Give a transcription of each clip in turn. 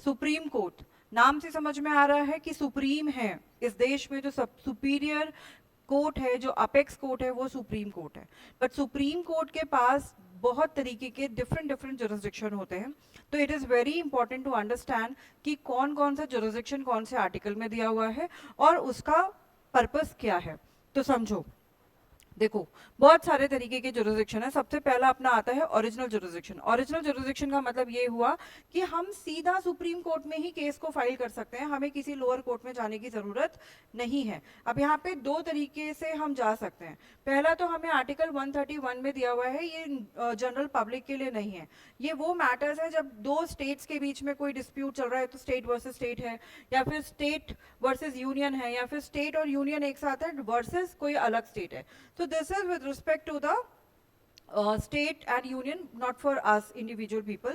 Supreme court, नाम से समझ में आ रहा है कि सुप्रीम है इस देश में, जो सब सुपीरियर कोर्ट है, जो अपेक्स कोर्ट है, वो सुप्रीम कोर्ट है। बट सुप्रीम कोर्ट के पास बहुत तरीके के डिफरेंट डिफरेंट जुरिस्डिक्शन होते हैं, तो it is very important to understand कि कौन कौन सा जुरिस्डिक्शन कौन से आर्टिकल में दिया हुआ है और उसका पर्पस क्या है। तो समझो, देखो बहुत सारे तरीके के जुरिस्डिक्शन है। सबसे पहला अपना आता है ओरिजिनल जुरिस्डिक्शन। ओरिजिनल जुरिस्डिक्शन का मतलब ये हुआ कि हम सीधा सुप्रीम कोर्ट में ही केस को फाइल कर सकते हैं, हमें किसी लोअर कोर्ट में जाने की जरूरत नहीं है। अब यहाँ पे दो तरीके से हम जा सकते हैं। पहला तो हमें आर्टिकल 131 में दिया हुआ है, ये जनरल पब्लिक के लिए नहीं है। ये वो मैटर्स है जब दो स्टेट्स के बीच में कोई डिस्प्यूट चल रहा है, तो स्टेट वर्सेस स्टेट है, या फिर स्टेट वर्सेस यूनियन है, या फिर स्टेट और यूनियन एक साथ है वर्सेस कोई अलग स्टेट है। तो this is with respect to the state and union, not for us individual people.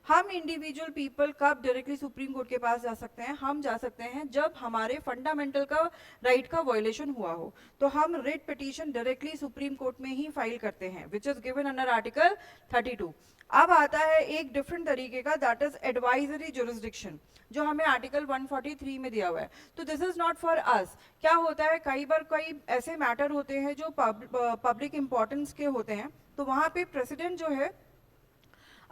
हम इंडिविजुअल पीपल कब डायरेक्टली सुप्रीम कोर्ट के पास जा सकते हैं? हम जा सकते हैं जब हमारे फंडामेंटल का राइट का वायलेशन हुआ हो, तो हम writ petition directly supreme court में ही फाइल करते हैं, which is given under article 32। अब आता है एक डिफरेंट तरीके का, दैट इज एडवाइजरी जुरिस्डिक्शन, जो हमें आर्टिकल 143 में दिया हुआ है। तो this is not for us. क्या होता है, कई बार कई ऐसे मैटर होते हैं जो पब्लिक इंपॉर्टेंस के होते हैं, तो वहां पे प्रेसिडेंट जो है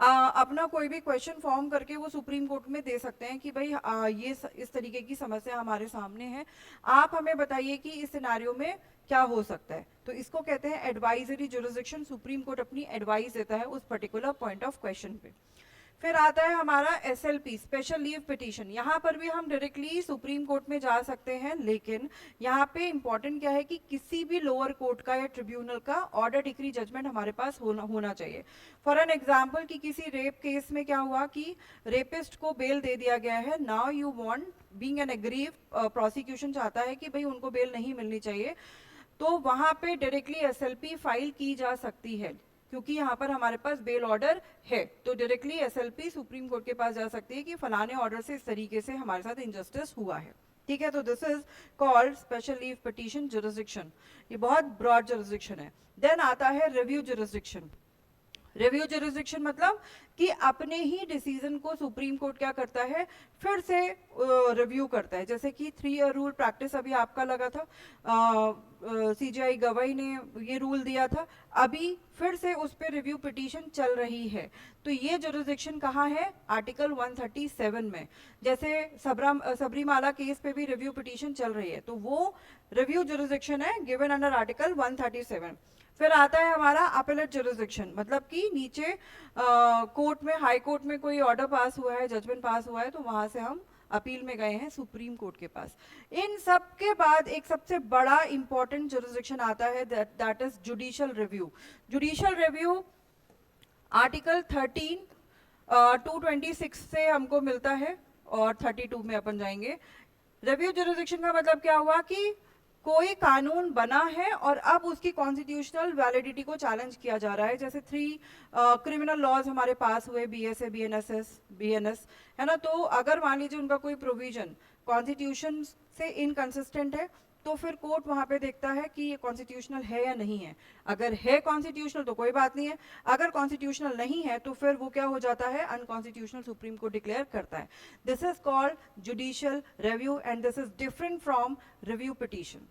अपना कोई भी क्वेश्चन फॉर्म करके वो सुप्रीम कोर्ट में दे सकते हैं कि भाई ये इस तरीके की समस्या हमारे सामने है, आप हमें बताइए कि इस सिनारियो में क्या हो सकता है। तो इसको कहते हैं एडवाइजरी जुरिस्डिक्शन। सुप्रीम कोर्ट अपनी एडवाइस देता है उस पर्टिकुलर पॉइंट ऑफ क्वेश्चन पे। फिर आता है हमारा SLP, स्पेशल लीव पिटीशन। यहाँ पर भी हम डायरेक्टली सुप्रीम कोर्ट में जा सकते हैं, लेकिन यहाँ पे इंपॉर्टेंट क्या है कि किसी भी लोअर कोर्ट का या ट्रिब्यूनल का ऑर्डर डिक्री जजमेंट हमारे पास होना चाहिए। फॉर एन एग्जाम्पल कि किसी रेप केस में क्या हुआ कि रेपिस्ट को बेल दे दिया गया है, now you want being an aggrieve, prosecution चाहता है कि भाई उनको बेल नहीं मिलनी चाहिए, तो वहां पे डायरेक्टली SLP फाइल की जा सकती है, क्योंकि यहाँ पर हमारे पास बेल ऑर्डर है। तो डायरेक्टली SLP सुप्रीम कोर्ट के पास जा सकती है कि फलाने ऑर्डर से इस तरीके से हमारे साथ इंजस्टिस हुआ है। ठीक है, तो this is called special leave petition jurisdiction. ये बहुत ब्रॉड जुरिस्डिक्शन है। देन आता है रिव्यू जुरिस्डिक्शन। रिव्यू जुरिस्डिक्शन मतलब कि अपने ही डिसीजन को सुप्रीम कोर्ट क्या करता है, फिर से रिव्यू करता है। जैसे कि 3 ईयर रूल प्रैक्टिस अभी आपका लगा था, CJI गवाई ने ये रूल दिया था, अभी फिर से उस पर रिव्यू पिटीशन चल रही है। तो ये जुरिस्डिक्शन कहाँ है? आर्टिकल 137 में। जैसे सबरीमाला केस पे भी रिव्यू पिटीशन चल रही है, तो वो रिव्यू जुरिस्डिक्शन है गिवन अंडर आर्टिकल 137। फिर आता है हमारा अपीलेट जुरिस्डिक्शन, मतलब कि नीचे कोर्ट में, हाई कोर्ट में कोई ऑर्डर पास हुआ है, जजमेंट पास हुआ है, तो वहां से हम अपील में गए हैं सुप्रीम कोर्ट के पास। इन सब के बाद एक सबसे बड़ा इंपॉर्टेंट जुरिस्डिक्शन आता है, that is judicial review. Judicial review article 13 226 से हमको मिलता है, और 32 में अपन जाएंगे। रिव्यू जुरिस्डिक्शन का मतलब क्या हुआ कि कोई कानून बना है और अब उसकी कॉन्स्टिट्यूशनल वैलिडिटी को चैलेंज किया जा रहा है। जैसे 3 क्रिमिनल लॉज हमारे पास हुए, BSA, BNS, है ना। तो अगर मान लीजिए उनका कोई प्रोविजन कॉन्स्टिट्यूशन से इनकंसिस्टेंट है, तो फिर कोर्ट वहां पे देखता है कि ये कॉन्स्टिट्यूशनल है या नहीं है। अगर है कॉन्स्टिट्यूशनल तो कोई बात नहीं है, अगर कॉन्स्टिट्यूशनल नहीं है तो फिर वो क्या हो जाता है, अनकॉन्स्टिट्यूशनल सुप्रीम कोर्ट डिक्लेयर करता है। This is called judicial review and this is different from review petition.